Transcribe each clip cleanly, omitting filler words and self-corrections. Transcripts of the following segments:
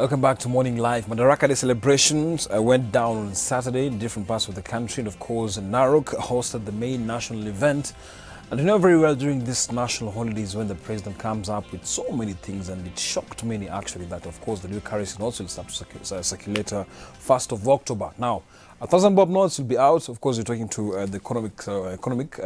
Welcome back to Morning Live. Madaraka-Day celebrations went down on Saturday in different parts of the country, and of course Narok hosted the main national event. And you know very well during this national holidays when the president comes up with so many things, and it shocked many actually that of course the new currency also will start to circulate 1st of October. Now, 1,000 bob notes will be out. Of course, we're talking to the economic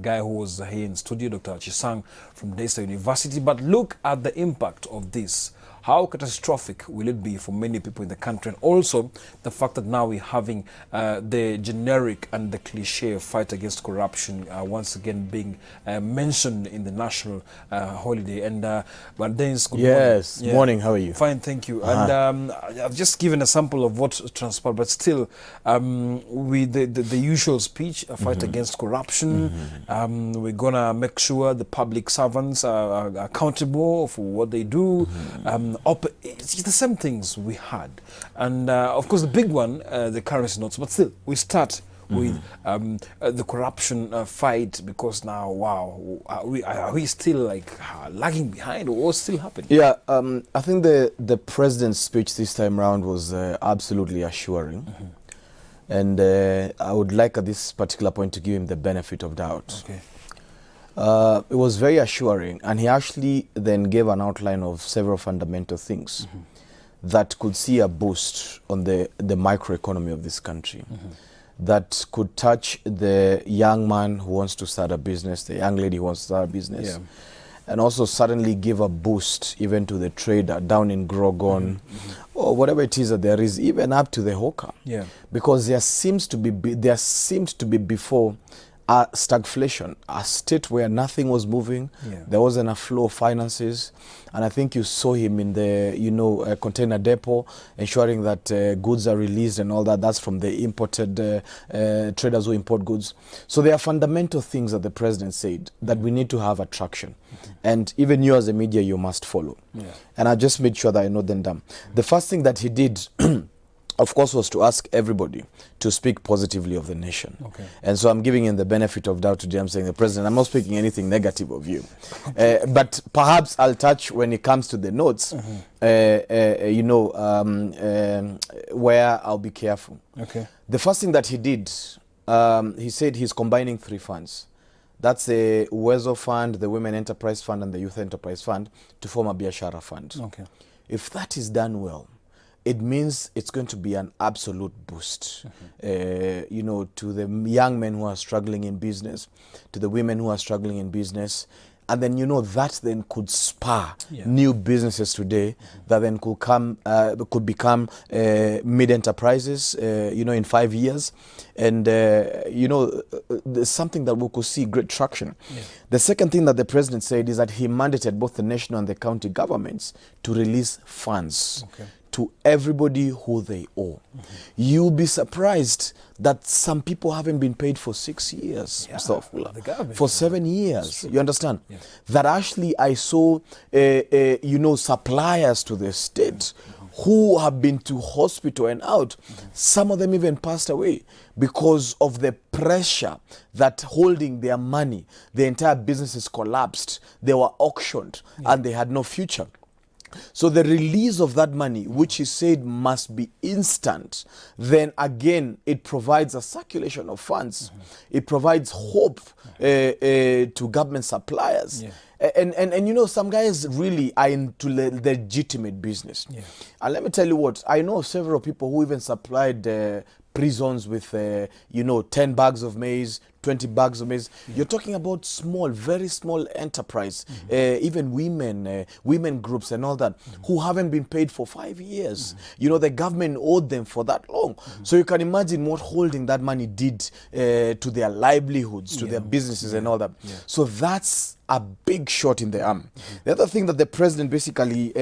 guy who was here in studio, Dr. Chisang from Daystar University. But look at the impact of this. How catastrophic will it be for many people in the country? And also the fact that now we're having the generic and the cliche fight against corruption once again being mentioned in the national holiday. And Dennis, good morning. Yes, morning, how are you? Fine, thank you. And I've just given a sample of what transpired, but still with the usual speech, a fight against corruption, we're gonna make sure the public servants are accountable for what they do. It's the same things we had, and of course the big one, the currency notes. But still, we start with the corruption fight, because now, wow, are we still like lagging behind, or what's still happening? Yeah, I think the president's speech this time around was absolutely assuring, and I would like at this particular point to give him the benefit of doubt. Okay. It was very assuring, and he actually then gave an outline of several fundamental things that could see a boost on the microeconomy of this country, that could touch the young man who wants to start a business, the young lady who wants to start a business, and also suddenly give a boost even to the trader down in Grogon, or whatever it is that there is, even up to the hawker. Yeah. Because there seemed to be before stagflation, a state where nothing was moving. There wasn't a flow of finances, and I think you saw him in the container depot ensuring that goods are released and all that. That's from the imported traders who import goods. So there are fundamental things that the president said that we need to have attraction, and even you as a media, you must follow. And I just made sure that I note them down. The first thing that he did of course, was to ask everybody to speak positively of the nation. And so I'm giving him the benefit of doubt today. I'm saying, the president, I'm not speaking anything negative of you. But perhaps I'll touch when it comes to the notes, where I'll be careful. The first thing that he did, he said he's combining 3 funds. That's the Uwezo Fund, the Women Enterprise Fund, and the Youth Enterprise Fund to form a Biashara Fund. If that is done well, it means it's going to be an absolute boost, to the young men who are struggling in business, to the women who are struggling in business. And then, that then could spur new businesses today that then could become mid-enterprises, in 5 years. And, there's something that we could see great traction. The second thing that the president said is that he mandated both the national and the county governments to release funds to everybody who they owe. You'll be surprised that some people haven't been paid for 6 years, for 7 years. You understand? That actually I saw, suppliers to the state who have been to hospital and out. Some of them even passed away because of the pressure that holding their money. The entire businesses collapsed. They were auctioned and they had no future. So the release of that money, which he said must be instant, then again, it provides a circulation of funds. It provides hope to government suppliers. And some guys really are into legitimate business. And let me tell you what, I know several people who even supplied prisons with, 10 bags of maize, 20 bags of maize. You're talking about small, very small enterprise, even women groups and all that, who haven't been paid for 5 years. The government owed them for that long. So you can imagine what holding that money did to their livelihoods, to their businesses and all that. So that's a big shot in the arm. The other thing that the president basically,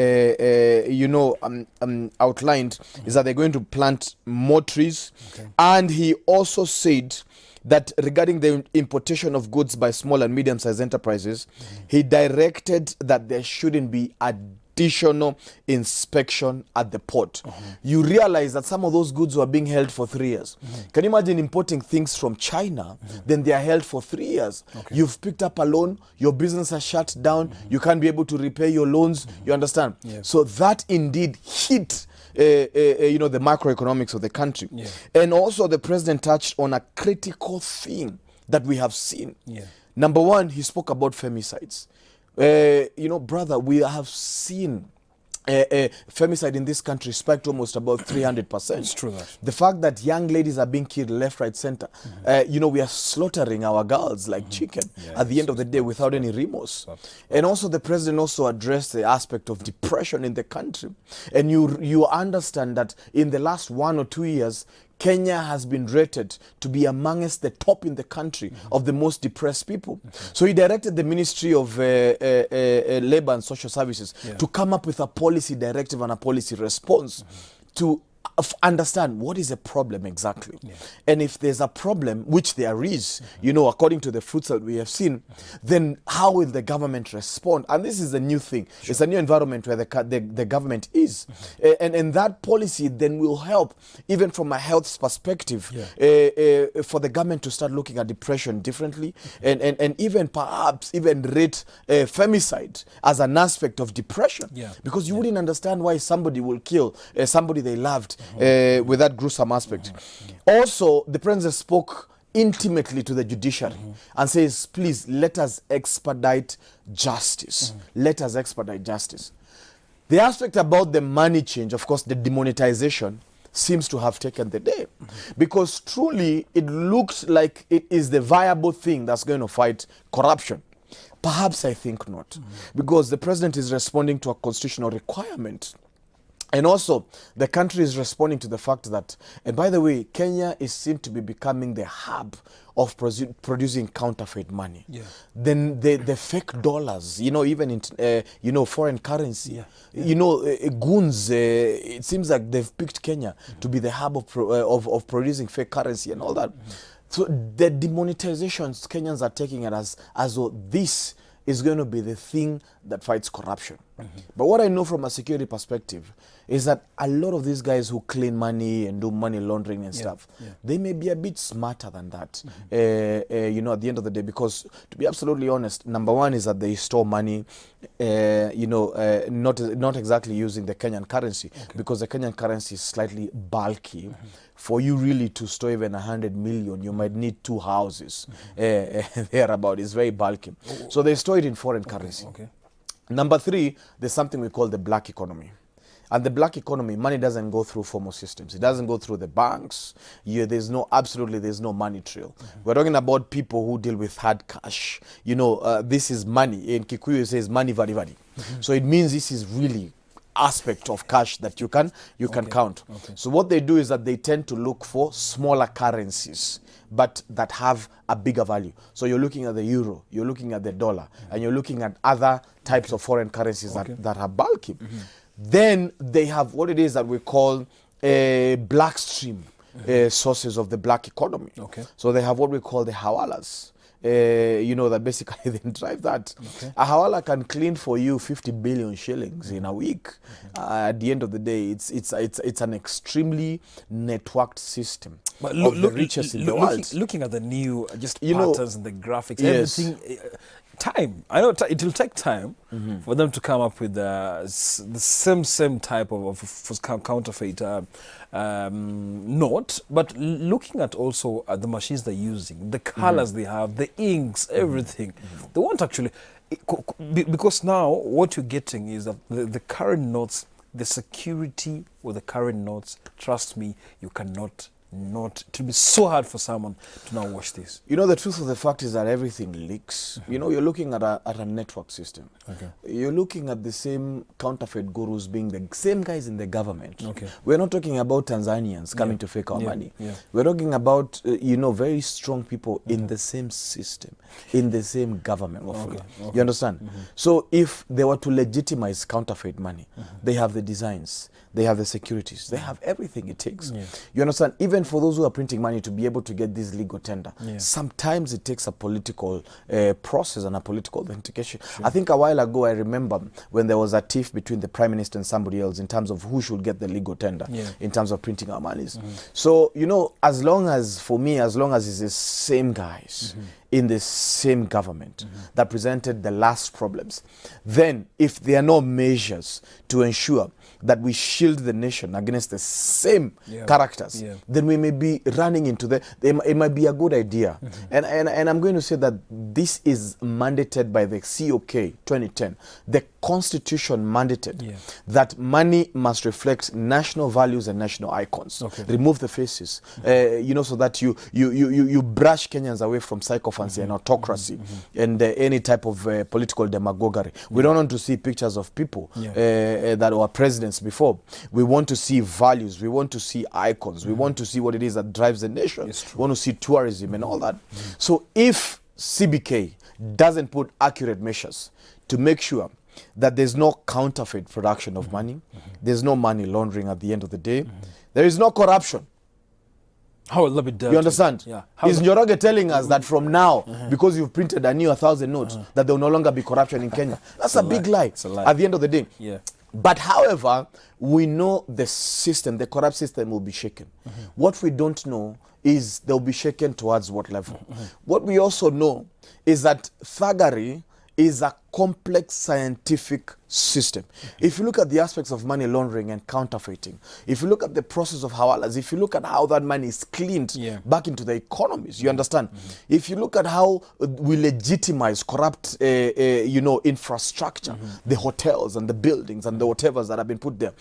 outlined is that they're going to plant more trees. And he also said that regarding the importation of goods by small and medium-sized enterprises, he directed that there shouldn't be a additional inspection at the port. You realize that some of those goods were being held for 3 years. Can you imagine importing things from China, then they are held for 3 years? You've picked up a loan, your business has shut down, you can't be able to repay your loans, you understand? So that indeed hit the macroeconomics of the country. And also the president touched on a critical thing that we have seen. Number one, he spoke about femicides. Brother, we have seen femicide in this country spiked almost about 300%. It's true that. The fact that young ladies are being killed left, right, center. We are slaughtering our girls like chicken at the end of the day without any remorse. And also the president also addressed the aspect of depression in the country. And you understand that in the last 1 or 2 years, Kenya has been rated to be amongst the top in the country of the most depressed people. So he directed the Ministry of Labor and Social Services to come up with a policy directive and a policy response to understand what is the problem exactly. And if there's a problem, which there is, according to the fruits that we have seen, then how will the government respond? And this is a new thing. It's a new environment where the government is. And that policy then will help, even from a health perspective, for the government to start looking at depression differently and even perhaps even rate femicide as an aspect of depression. Because you wouldn't understand why somebody will kill somebody they loved with that gruesome aspect. Also, the president spoke intimately to the judiciary and says, please, let us expedite justice. Let us expedite justice. The aspect about the money change, of course, the demonetization, seems to have taken the day. Because truly, it looks like it is the viable thing that's going to fight corruption. Perhaps I think not. Because the president is responding to a constitutional requirement. And also, the country is responding to the fact that, and by the way, Kenya is seen to be becoming the hub of producing counterfeit money. Then the fake dollars, even in, foreign currency, goons, it seems like they've picked Kenya to be the hub of producing fake currency and all that. So the demonetizations Kenyans are taking it as though this is going to be the thing that fights corruption. But what I know from a security perspective is that a lot of these guys who clean money and do money laundering and stuff, they may be a bit smarter than that, at the end of the day, because to be absolutely honest, number one is that they store money, not exactly using the Kenyan currency, because the Kenyan currency is slightly bulky. For you really to store even 100 million, you might need 2 houses thereabout. It's very bulky. So they store it in foreign currency. Number 3, there's something we call the black economy. And the black economy, money doesn't go through formal systems. It doesn't go through the banks. There's no money trail. We're talking about people who deal with hard cash. This is money. In Kikuyu, it says money vari vari. So it means this is really aspect of cash that you can count. So what they do is that they tend to look for smaller currencies, but that have a bigger value. So you're looking at the euro, you're looking at the dollar, and you're looking at other types of foreign currencies that are bulky. Then they have what it is that we call black stream sources of the black economy. So they have what we call the hawalas. That basically they drive that. A hawala can clean for you 50 billion shillings in a week. At the end of the day, it's an extremely networked system. But the richest in the world. Looking at the new patterns and the graphics, everything. Time. I know it will take time for them to come up with the same type of counterfeit note. But looking at also at the machines they're using, the colors they have, the inks, everything, they want actually, because now what you're getting is that the current notes, the security with the current notes, trust me, you cannot. It will be so hard for someone to now watch this. The truth of the fact is that everything leaks. You're looking at a network system. You're looking at the same counterfeit gurus being the same guys in the government. We're not talking about Tanzanians coming to fake our money. We're talking about, very strong people in the same system, in the same government. You understand? So if they were to legitimize counterfeit money, they have the designs, they have the securities, they have everything it takes. You understand? Even for those who are printing money to be able to get this legal tender, sometimes it takes a political process and a political authentication. I think a while ago, I remember when there was a tiff between the Prime Minister and somebody else in terms of who should get the legal tender in terms of printing our monies. So, you know, as long as, for me, as long as it's the same guys in the same government that presented the last problems, then if there are no measures to ensure that we shield the nation against the same characters, then we may be running into it might be a good idea. And I'm going to say that this is mandated by the COK 2010. The Constitution mandated that money must reflect national values and national icons. Remove the faces, you know, so that you brush Kenyans away from sycophancy and autocracy and any type of political demagoguery. We don't want to see pictures of people that were presidents before. We want to see values. We want to see icons. We want to see what it is that drives the nation. We want to see tourism and all that. So if CBK doesn't put accurate measures to make sure that there's no counterfeit production of money, there's no money laundering at the end of the day, there is no corruption. How will that be done? You understand? Yeah. Is Njoroge telling us that from now, because you've printed a new 1,000 notes, that there will no longer be corruption in Kenya? That's a big lie. It's a lie at the end of the day. But however, we know the system, the corrupt system will be shaken. What we don't know is they'll be shaken towards what level. What we also know is that thuggery is a complex scientific system. If you look at the aspects of money laundering and counterfeiting, if you look at the process of hawalas, if you look at how that money is cleaned back into the economies, you understand? If you look at how we legitimize corrupt, you know, infrastructure, the hotels and the buildings and the whatevers that have been put there.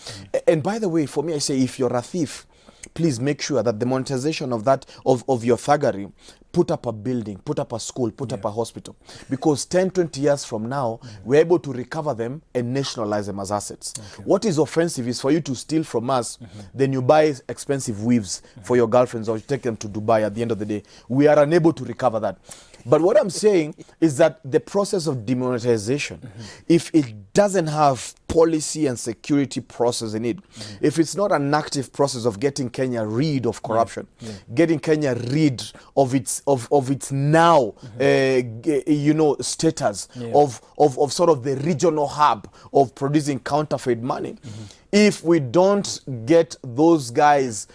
And by the way, for me, I say, if you're a thief, please make sure that the monetization of that, of your thuggery, put up a building, put up a school, put up a hospital. Because 10, 20 years from now, we're able to recover them and nationalize them as assets. What is offensive is for you to steal from us, then you buy expensive weaves for your girlfriends or you take them to Dubai at the end of the day. We are unable to recover that. But what I'm saying is that the process of demonetization, if it doesn't have policy and security process in it, if it's not an active process of getting Kenya rid of corruption, getting Kenya rid of its now, you know, status of sort of the regional hub of producing counterfeit money, if we don't get those guys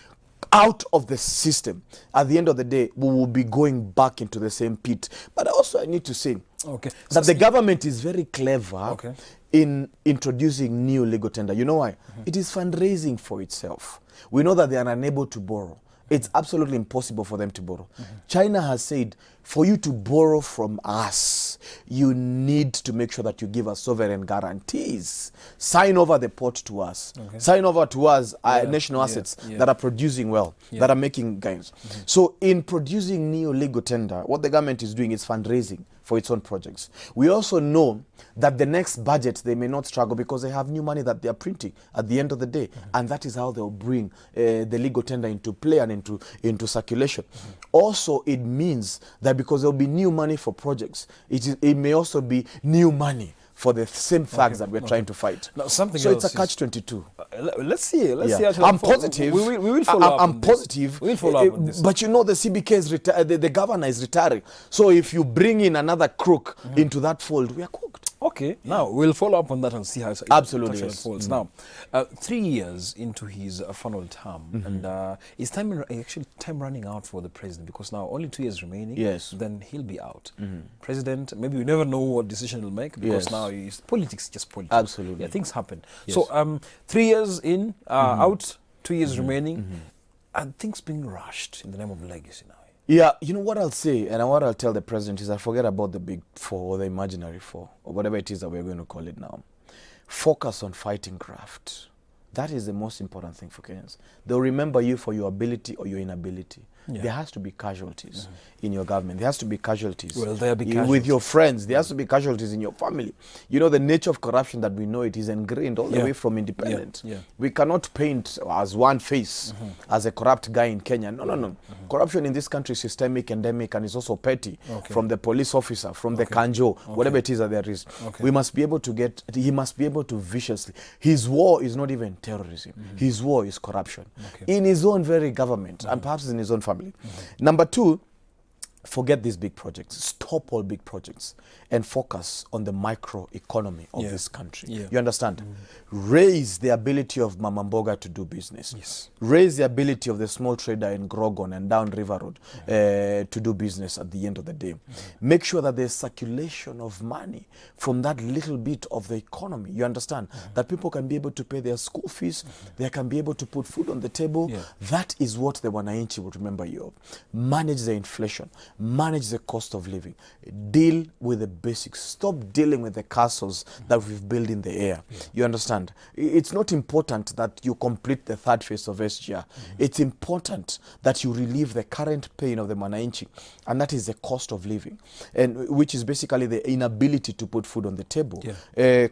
out of the system, at the end of the day, we will be going back into the same pit. But also I need to say that the government is very clever in introducing new legal tender. You know why? It is fundraising for itself. We know that they are unable to borrow. It's absolutely impossible for them to borrow. China has said, for you to borrow from us, you need to make sure that you give us sovereign guarantees. Sign over the port to us. Sign over to us national assets that are producing well, that are making gains. So in producing new legal tender, what the government is doing is fundraising for its own projects. We also know that the next budget, they may not struggle because they have new money that they are printing at the end of the day. And that is how they'll bring the legal tender into play and into circulation. Also, it means that because there'll be new money for projects, it may also be new money for the same thugs that we're trying to fight. Now, something so else it's a catch-22. Let's see. Let's see. I'm positive. We will follow up. I'm positive. We will follow up on this. But you know, the CBK is the governor is retiring. So if you bring in another crook into that fold, we are cooked. Okay. Now we'll follow up on that and see how it absolutely unfolds. Now, 3 years into his final term, and is time running out for the president, because now only 2 years remaining. Yes. Then he'll be out. President, maybe we never know what decision he'll make, because now politics is just politics. Absolutely. Yeah, things happen. So 3 years in, out, 2 years remaining, and things being rushed in the name of legacy now. Yeah, you know what I'll say, and what I'll tell the president is, I forget about the big four or the imaginary four, or whatever it is that we're going to call it now. Focus on fighting graft. That is the most important thing for Kenyans. They'll remember you for your ability or your inability. there has to be casualties in your government. There has to be casualties. Will there be with casualties? your friends. There has to be casualties in your family. You know, the nature of corruption that we know it is ingrained all the way from independence. We cannot paint as one face as a corrupt guy in Kenya. No, no, no. Corruption in this country is systemic, endemic, and is also petty. From the police officer, from the kanjo, whatever it is that there is. We must be able to get, he must be able to viciously. His war is not even terrorism. His war is corruption. In his own very government, and perhaps in his own family. Number two, forget these big projects. Stop all big projects and focus on the micro economy of this country. You understand? Raise the ability of Mama Mboga to do business. Raise the ability of the small trader in Grogon and down River Road to do business at the end of the day. Make sure that there's circulation of money from that little bit of the economy. You understand? That people can be able to pay their school fees. They can be able to put food on the table. That is what the Wananchi will remember you of. Manage the inflation. Manage the cost of living. Deal with the basics. Stop dealing with the castles that we've built in the air. You understand? It's not important that you complete the third phase of SGR. It's important that you relieve the current pain of the Mwananchi, and that is the cost of living, and which is basically the inability to put food on the table.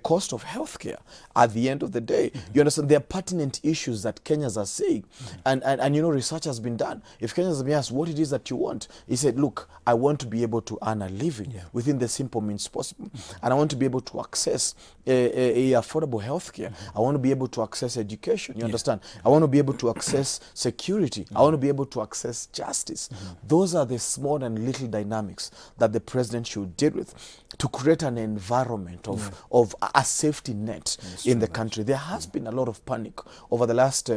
Cost of healthcare. At the end of the day, you understand, there are pertinent issues that Kenyans are saying, and you know, research has been done. If Kenyans have been asked what it is that you want, he said, look, I want to be able to earn a living within the simple means possible. And I want to be able to access a affordable healthcare. I want to be able to access education. You understand? I want to be able to access security. I want to be able to access justice. Those are the small and little dynamics that the president should deal with to create an environment of a safety net in the country. There has been a lot of panic over the last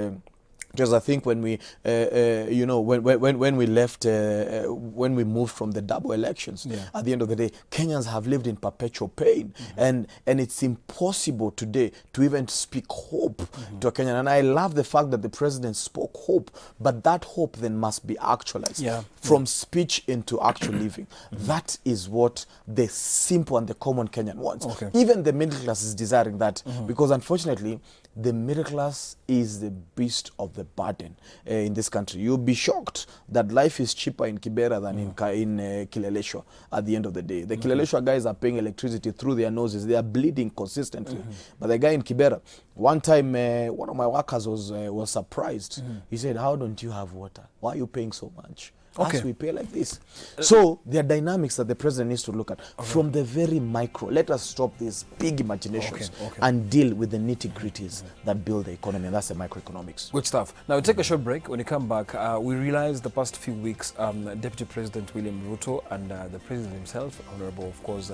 because I think when we, you know, when we left, when we moved from the double elections, at the end of the day, Kenyans have lived in perpetual pain, and it's impossible today to even speak hope to a Kenyan. And I love the fact that the president spoke hope, but that hope then must be actualized from speech into actual living. That is what the simple and the common Kenyan wants. Even the middle class is desiring that, because unfortunately, the middle class is the beast of the burden in this country. You'll be shocked that life is cheaper in Kibera than in Kileleshwa at the end of the day. The Kileleshwa guys are paying electricity through their noses. They are bleeding consistently. But the guy in Kibera, one time one of my workers was surprised. He said, how don't you have water? Why are you paying so much? As we pay like this. So there are dynamics that the president needs to look at from the very micro. Let us stop these big imaginations and deal with the nitty-gritties that build the economy, and that's the microeconomics. Good stuff. Now we'll take a short break. When you come back, we realized the past few weeks Deputy President William Ruto and the President himself, Honorable, of course,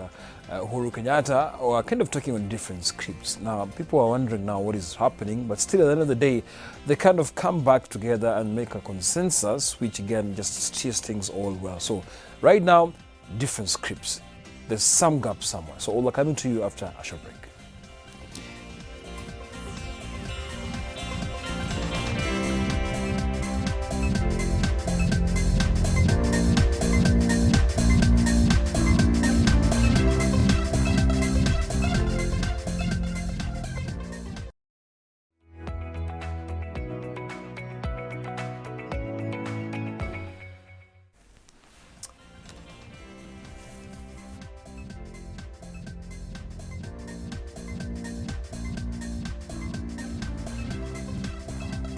Uhuru Kenyatta, are kind of talking on different scripts. Now people are wondering now what is happening, but still at the end of the day, they kind of come back together and make a consensus, which again just steers things all well. So right now, different scripts. There's some gap somewhere. So all are coming to you after a short break.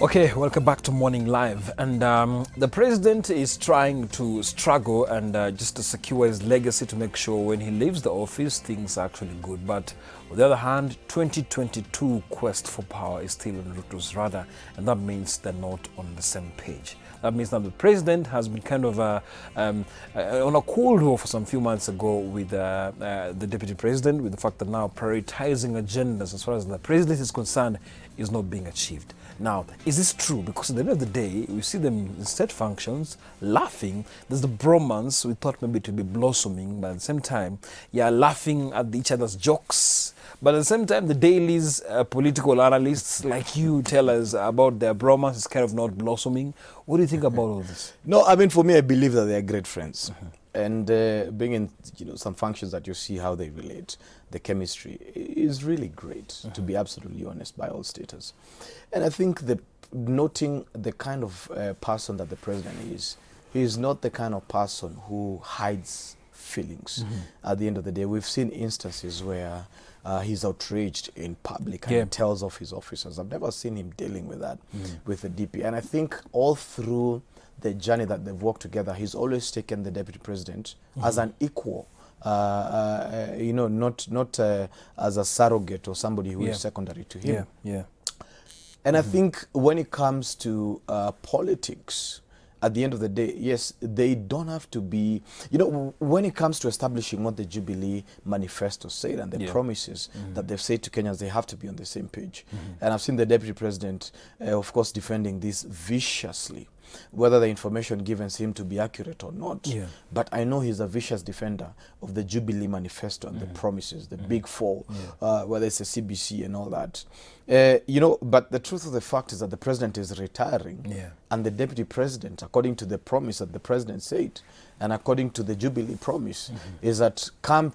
Okay, welcome back to Morning Live. And the president is trying to struggle and just to secure his legacy to make sure when he leaves the office, things are actually good. But on the other hand, 2022 quest for power is still on Ruto's radar, and that means they're not on the same page. That means that the president has been kind of on a cold war for some few months ago with the deputy president, with the fact that now prioritizing agendas as far as the president is concerned is not being achieved. Now, is this true? Because at the end of the day, we see them in state functions, laughing. There's the bromance we thought maybe to be blossoming, but at the same time, laughing at each other's jokes. But at the same time, the dailies, political analysts like you tell us about their bromance is kind of not blossoming. What do you think about all this? No, I mean, for me, I believe that they are great friends. And being in some functions that you see how they relate, the chemistry is really great, to be absolutely honest, by all status. And I think noting the kind of person that the president is, he's not the kind of person who hides feelings. At the end of the day, we've seen instances where he's outraged in public and he tells off his officers. I've never seen him dealing with that with the DP. And I think all through the journey that they've worked together, he's always taken the deputy president as an equal. You know, not as a surrogate or somebody who is secondary to him. And I think when it comes to politics, at the end of the day, yes, they don't have to be, you know, when it comes to establishing what the Jubilee Manifesto said and the promises that they've said to Kenyans, they have to be on the same page. And I've seen the deputy president, of course, defending this viciously, whether the information given to him to be accurate or not. But I know he's a vicious defender of the Jubilee Manifesto and the promises, the big four, whether it's a CBC and all that. You know, but the truth of the fact is that the president is retiring, and the deputy president, according to the promise that the president said, and according to the Jubilee promise, is that come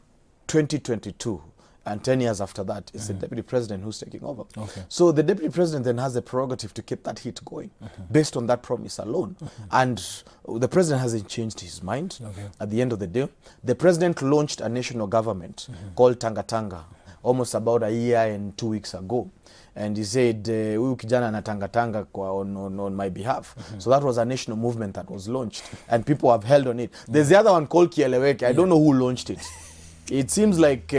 2022, and 10 years after that, it's the deputy president who's taking over. So the deputy president then has the prerogative to keep that heat going based on that promise alone. And the president hasn't changed his mind. At the end of the day, the president launched a national government called Tanga Tanga almost about a year and 2 weeks ago. And he said, huyu kijana na tanga tanga on my behalf. So that was a national movement that was launched. And people have held on it. There's the other one called Kieleweke. I don't know who launched it. It seems like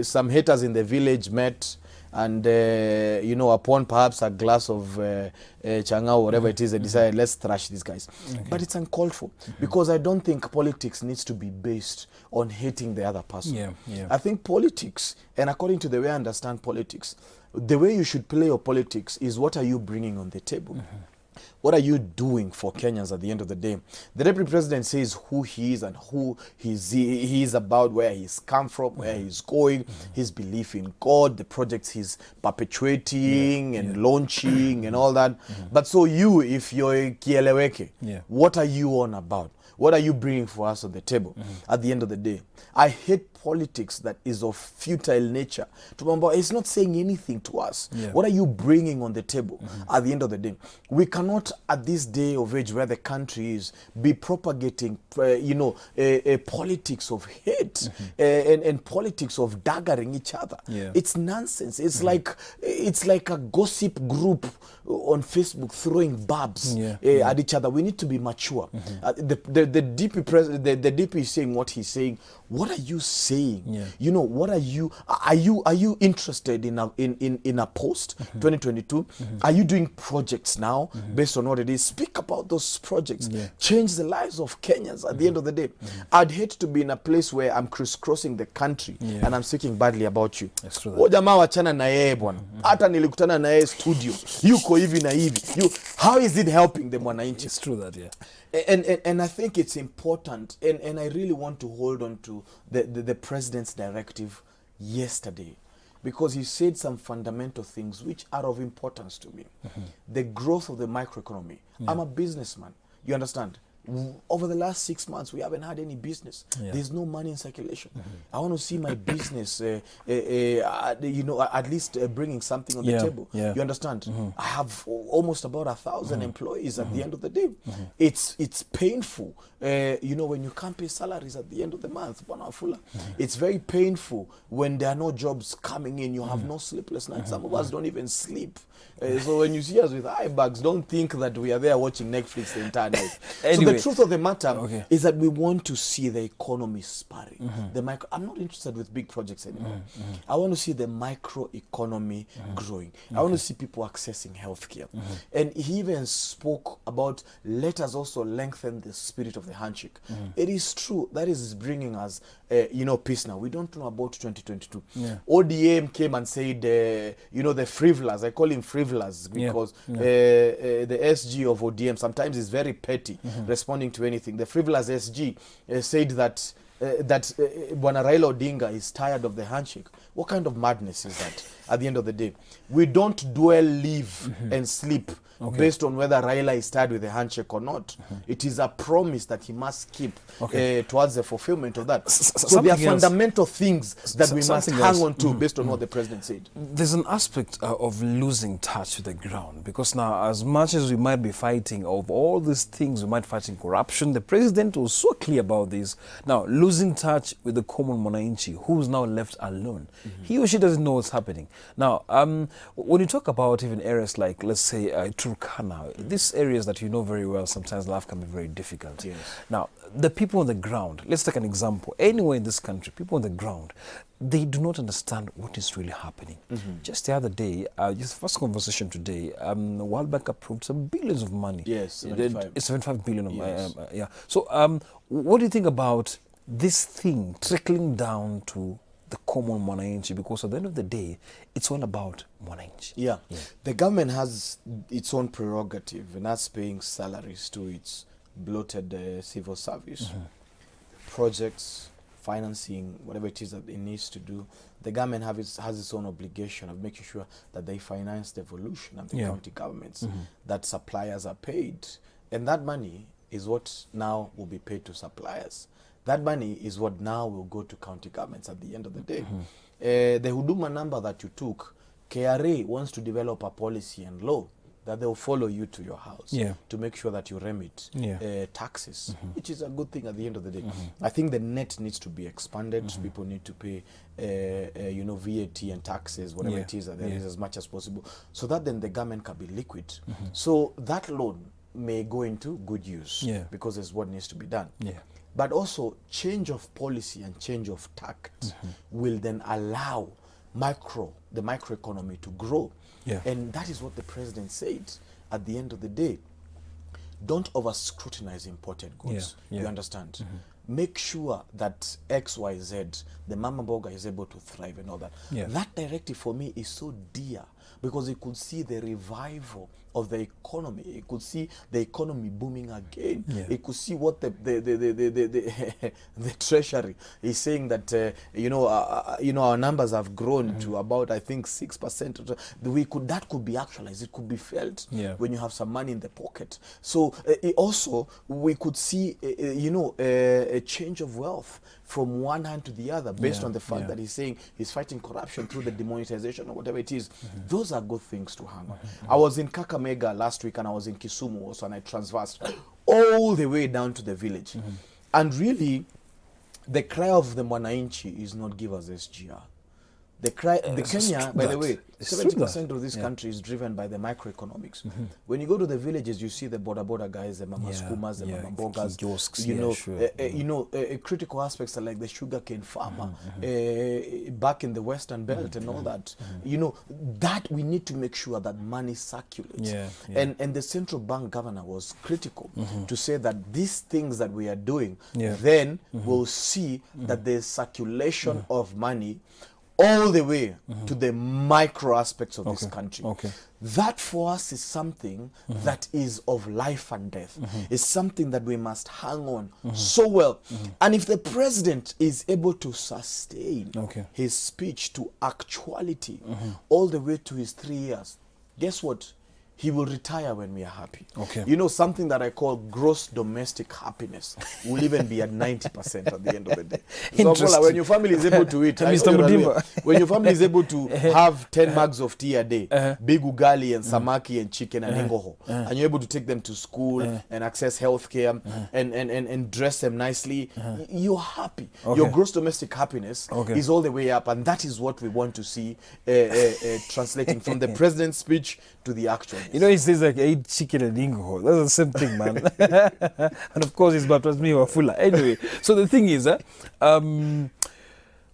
some haters in the village met and, you know, upon perhaps a glass of changa or whatever it is, they decided, let's thrash these guys. But it's uncalled for, because I don't think politics needs to be based on hating the other person. I think politics, and according to the way I understand politics, the way you should play your politics is what are you bringing on the table? What are you doing for Kenyans at the end of the day? The deputy president says who he is and who he is about, where he's come from, where he's going, his belief in God, the projects he's perpetuating and launching and all that. But so you, if you're Kieleweke, what are you on about? What are you bringing for us on the table at the end of the day? I hate politics that is of futile nature. It's not saying anything to us. What are you bringing on the table at the end of the day? We cannot, at this day of age where the country is, be propagating, you know, a politics of hate and politics of daggering each other. It's nonsense. It's like a gossip group on Facebook throwing barbs at each other. We need to be mature. The DP is saying what he's saying. What are you saying? You know, what are you interested in a post 2022? Are you doing projects now based on what it is? Speak about those projects. Change the lives of Kenyans at the end of the day. I'd hate to be in a place where I'm crisscrossing the country and I'm speaking badly about you. That's true. Jamaa wachana na yeye bwana. Hata nilikutana na yeye studio. Yuko hivi na hivi. How is it helping the mwananchi? It's true that, And I think it's important, and I really want to hold on to the president's directive yesterday, because he said some fundamental things which are of importance to me. The growth of the microeconomy. I'm a businessman, you understand? Over the last 6 months, we haven't had any business. There's no money in circulation. I want to see my business, you know, at least bringing something on the table. You understand? I have almost about 1,000 employees at the end of the day. It's painful, you know, when you can't pay salaries at the end of the month. It's very painful when there are no jobs coming in. You have no sleepless nights. Some of us don't even sleep. So when you see us with eye bags, don't think that we are there watching Netflix the entire night. Anyway, so the truth of the matter is that we want to see the economy sparring. I'm not interested with big projects anymore. I want to see the micro economy growing. I want to see people accessing healthcare. And he even spoke about, let us also lengthen the spirit of the handshake. It is true that is bringing us, you know, peace now. We don't know about 2022. ODM came and said, you know, the frivolous, I call him frivolous because the SG of ODM sometimes is very petty, responding to anything. The frivolous SG said that Bwana Raila Odinga is tired of the handshake. What kind of madness is that? at the end of the day. We don't dwell, live, and sleep based on whether Raila is tied with a handshake or not. It is a promise that he must keep towards the fulfillment of that. So there are fundamental things that we must hang on to based on what the president said. There's an aspect of losing touch with the ground, because now, as much as we might be fighting of all these things, we might fighting corruption, the president was so clear about this. Now, losing touch with the common mwananchi, who's now left alone. He or she doesn't know what's happening. Now, when you talk about even areas like, let's say, Turkana, these areas that you know very well, sometimes life can be very difficult. Yes. Now, the people on the ground, let's take an example. Anywhere in this country, people on the ground, they do not understand what is really happening. Just the other day, just first conversation today, World Bank approved some billions of money. Yes, 75. It's 75 billion. Yes. Yeah. So, what do you think about this thing trickling down to the common mwananchi? Because at the end of the day, it's all about mwananchi. Yeah. The government has its own prerogative, and that's paying salaries to its bloated civil service. Projects, financing, whatever it is that it needs to do. The government has its own obligation of making sure that they finance the evolution of the county governments, that suppliers are paid. And that money is what now will be paid to suppliers. That money is what now will go to county governments at the end of the day. The Huduma number that you took, KRA wants to develop a policy and law that they'll follow you to your house to make sure that you remit taxes, which is a good thing at the end of the day. I think the net needs to be expanded. People need to pay, VAT and taxes, whatever it is that there is, as much as possible, so that then the government can be liquid. So that loan may go into good use because it's what needs to be done. But also, change of policy and change of tact will then allow the microeconomy to grow. And that is what the president said at the end of the day. Don't over-scrutinize imported goods. You understand? Make sure that XYZ, the Mama Boga, is able to thrive and all that. That directive for me is so dear, because it could see the revival of the economy. It could see the economy booming again. It could see what the treasury is saying, that our numbers have grown to about, I think, 6%. That could be actualized. It could be felt when you have some money in the pocket. So also we could see a change of wealth from one hand to the other, based on the fact that he's saying he's fighting corruption through the demonetization or whatever it is. Those are good things to hang on. I was in Kakamega last week, and I was in Kisumu also, and I transversed all the way down to the village. And really, the cry of the mwananchi is not give us SGR. The Kenya, by the way, 70% of this country is driven by the microeconomics. When you go to the villages, you see the border guys, the mama skumas, the mama bogas, critical aspects are like the sugarcane farmer back in the Western Belt and all that. That we need to make sure that money circulates. And the central bank governor was critical to say that these things that we are doing, then we'll see that there's circulation of money all the way to the micro aspects of this country. That for us is something that is of life and death. It's something that we must hang on so well. And if the president is able to sustain his speech to actuality all the way to his 3 years, guess what? He will retire when we are happy. Something that I call gross domestic happiness will even be at 90% at the end of the day. So when your family is able to eat, when your family is able to have 10 bags of tea a day, big ugali and samaki and chicken and ingoho, and you're able to take them to school and access healthcare and dress them nicely, you're happy. Your gross domestic happiness is all the way up, and that is what we want to see translating from the president's speech to the actual. He says like, I eat chicken and ingo. That's the same thing, man. And of course, it's baptized me or fuller. Anyway, so the thing is, when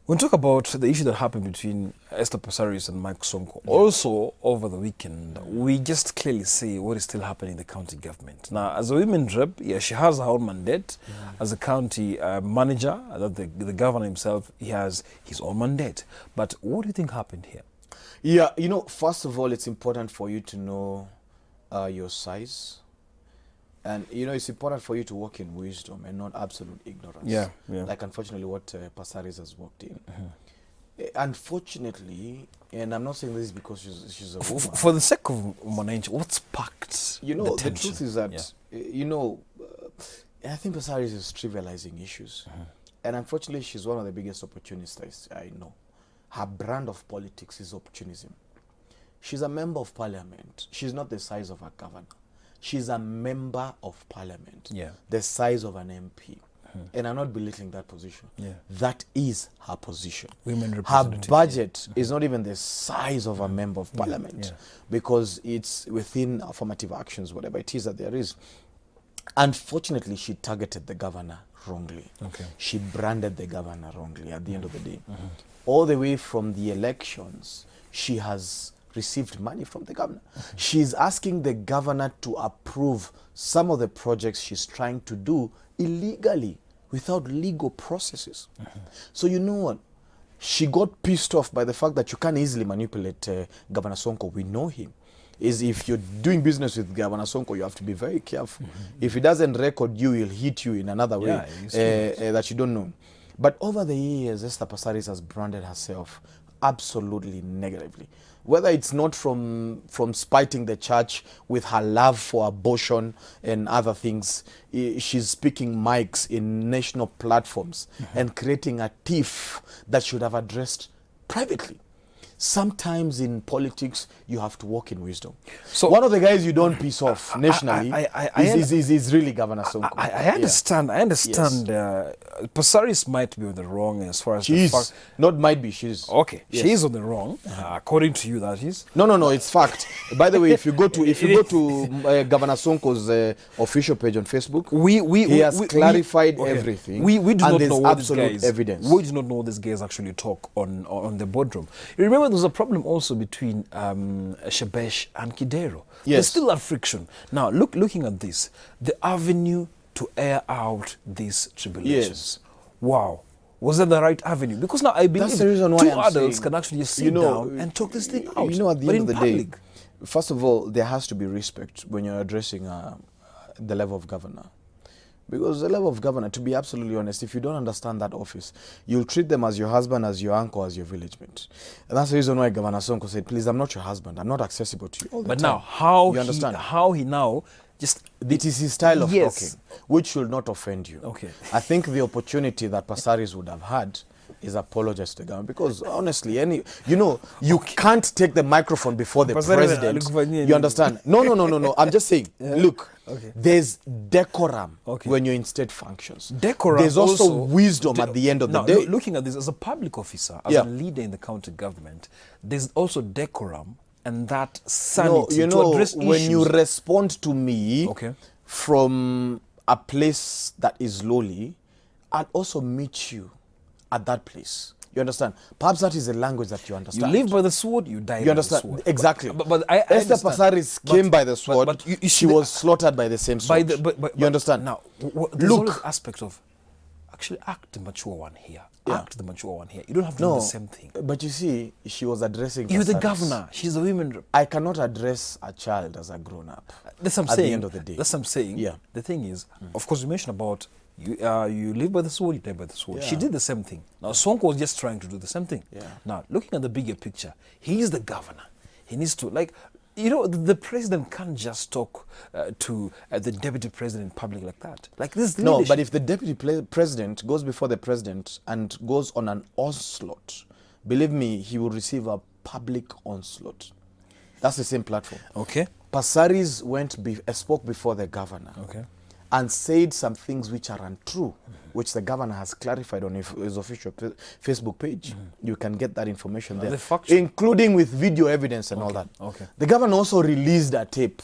we talk about the issue that happened between Esther Passaris and Mike Sonko, also over the weekend, we just clearly see what is still happening in the county government. Now, as a women rep, she has her own mandate. As a county manager, the governor himself, he has his own mandate. But what do you think happened here? Yeah, first of all, it's important for you to know your size. And, it's important for you to walk in wisdom and not absolute ignorance. Like, unfortunately, what Passaris has walked in. Unfortunately, and I'm not saying this because she's a woman. For the sake of Mwananchi, what sparked You know, the tension? truth is that, I think Pasaris is trivializing issues. And unfortunately, she's one of the biggest opportunists I know. Her brand of politics is opportunism. She's a member of parliament. She's not the size of a governor. She's a member of parliament, the size of an MP. And I'm not belittling that position. That is her position. Her budget is not even the size of a member of parliament because it's within affirmative actions, whatever it is that there is. Unfortunately, she targeted the governor wrongly. She branded the governor wrongly at the end of the day. All the way from the elections, she has received money from the governor. She's asking the governor to approve some of the projects she's trying to do illegally without legal processes. So you know what? She got pissed off by the fact that you can't easily manipulate Governor Sonko. We know him. Is if you're doing business with Governor Sonko, you have to be very careful. If he doesn't record you, he'll hit you in another way that you don't know. But over the years, Esther Passaris has branded herself absolutely negatively. Whether it's not from spiting the church with her love for abortion and other things, she's speaking mics in national platforms and creating a tiff that should have addressed privately. Sometimes in politics, you have to walk in wisdom. So one of the guys you don't piss off nationally is really Governor Sonko. I understand. I understand. Yes. Passaris might be on the wrong as far as she is. Not might be. She is. Okay. Yes. She is on the wrong, according to you. That is. No. It's fact. By the way, if you go to Governor Sonko's official page on Facebook, he has clarified everything. We do not know what absolute this evidence. We do not know what these guys actually talk on the boardroom. You remember, there's a problem also between Shebesh and Kidero. There's still that friction. Now, looking at this, the avenue to air out these tribulations. Wow. Was that the right avenue? Because now I believe that's the reason why two adults can actually sit down and talk this thing out. You know, at the end of the day, first of all, there has to be respect when you're addressing the level of governor. Because the level of governor, to be absolutely honest, if you don't understand that office, you'll treat them as your husband, as your uncle, as your village mate. And that's the reason why Governor Sonko said, please, I'm not your husband. I'm not accessible to you all the time. But now, how he now just... It is his style of talking, which should not offend you. I think the opportunity that Passaris would have had is apologize to the government, because honestly, you can't take the microphone before the president. You understand? No. I'm just saying, look, there's decorum when you're in state functions. There's also wisdom at the end of the day. Looking at this as a public officer, as a leader in the county government, there's also decorum and that sanity to address issues. When you respond to me from a place that is lowly, I'll also meet you at that place. You understand? Perhaps that is a language that you understand. You live by the sword, you die by the sword. Exactly. But I Esther Passaris came by the sword, but she was slaughtered by the same sword. You understand? Now, there's always an aspect of actually act the mature one here. Act the mature one here. You don't have to do the same thing. But you see, she was addressing You're the governor. She's the women rep. I cannot address a child as a grown-up. That's what I'm saying. At the end of the day. That's what I'm saying. The thing is, of course, you mentioned about you live by the sword, you die by the sword. She did the same thing. Now, Sonko was just trying to do the same thing. Now, looking at the bigger picture, he is the governor. He needs to, the president can't just talk to the deputy president in public like that. Like this. No, but if the deputy president goes before the president and goes on an onslaught, believe me, he will receive a public onslaught. That's the same platform. Passaris spoke before the governor. And said some things which are untrue, which the governor has clarified on his official Facebook page. You can get that information there, including with video evidence and all that. The governor also released a tape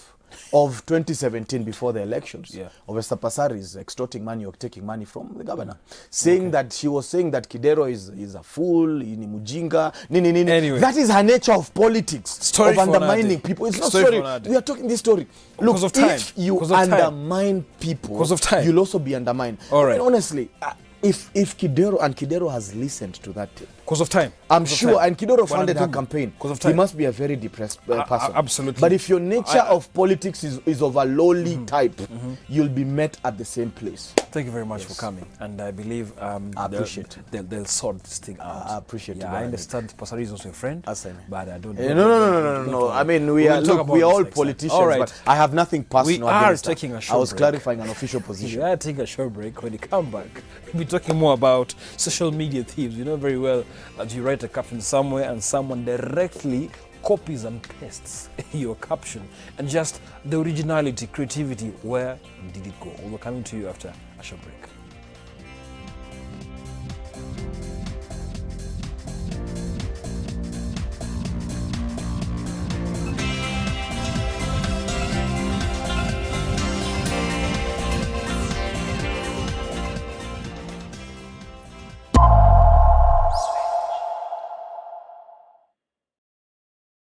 of 2017 before the elections of Esther Passaris extorting money or taking money from the governor, saying that she was saying that Kidero is a fool, ni mujinga, Anyway. That is her nature of politics, of undermining people. It's not story. We are talking this story. Look, if you undermine people, you'll also be undermined. All right. Honestly, if Kidero has listened to that tape, Because of time. I'm Because of sure, time. and Kidero Well, funded her and campaign. because of He time. must be a very depressed person. Absolutely. But if your nature of politics is of a lowly type, you'll be met at the same place. Thank you very much for coming, and I believe I appreciate it. they'll sort this thing out. I appreciate it. I understand Pastor is also a friend, Asane. but I don't. No. I mean, we are all politicians, all right. but I have nothing personal. We are against her. taking a short I was break. clarifying an official We position. are taking a short break. When you come back, we'll be talking more about social media thieves. You know very well that you write a caption somewhere and someone directly copies and pastes your caption, and just the originality, creativity, where did it go? We're coming to you after a short break.